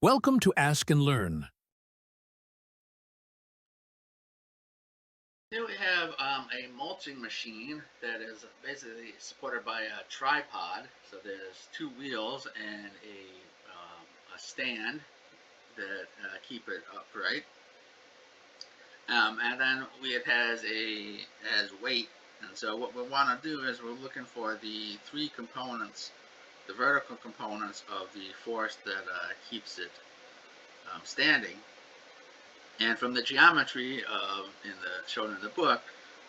Welcome to Ask and Learn. Here we have a mulching machine that is basically supported by a tripod. So there's two wheels and a stand that keep it upright. And then it has weight. And so what we want to do is we're looking for the three components, the vertical components of the force that keeps it standing. And from the geometry shown in the book,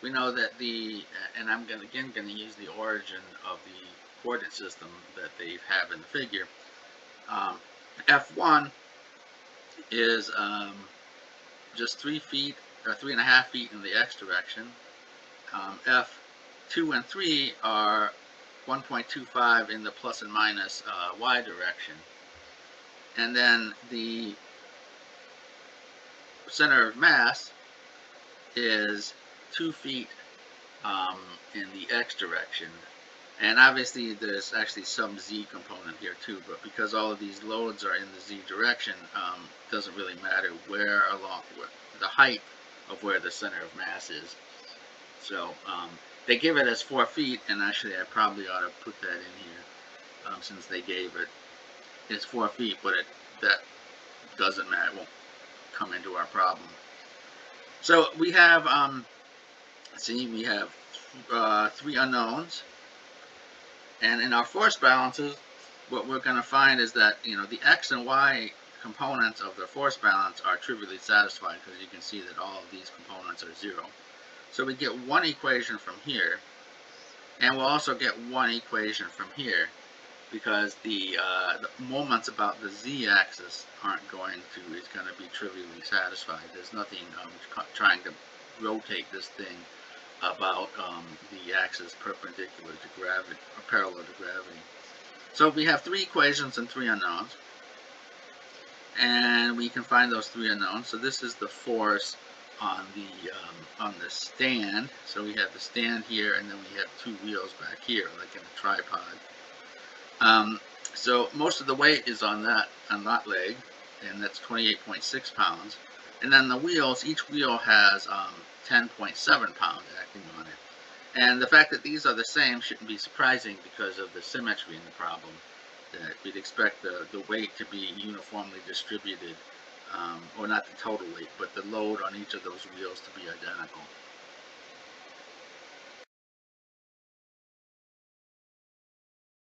we know that and I'm going to use the origin of the coordinate system that they have in the figure. F1 is just 3 feet or 3.5 feet in the x direction. F2 and 3 are 1.25 in the plus and minus y direction. And then the center of mass is 2 feet in the x direction. And obviously there's actually some z component here too, but because all of these loads are in the z direction, it doesn't really matter where along the height of where the center of mass is. So they give it as 4 feet, and actually I probably ought to put that in here since they gave it. It's 4 feet, but that doesn't matter. It won't come into our problem. So we have, we have 3 unknowns. And in our force balances, what we're going to find is that, the x and y components of the force balance are trivially satisfied because you can see that all of these components are 0. So we get one equation from here, and we'll also get one equation from here because the moments about the z-axis is going to be trivially satisfied. There's nothing trying to rotate this thing about the axis perpendicular to gravity or parallel to gravity. So we have 3 equations and 3 unknowns, and we can find those 3 unknowns. So this is the force on the stand. So we have the stand here, and then we have 2 wheels back here, like in a tripod. So most of the weight is on that leg, and that's 28.6 pounds. And then the wheels, each wheel has 10.7 pounds acting on it. And the fact that these are the same shouldn't be surprising because of the symmetry in the problem. That we'd expect the weight to be uniformly distributed, or not the total weight, but the load on each of those wheels to be identical.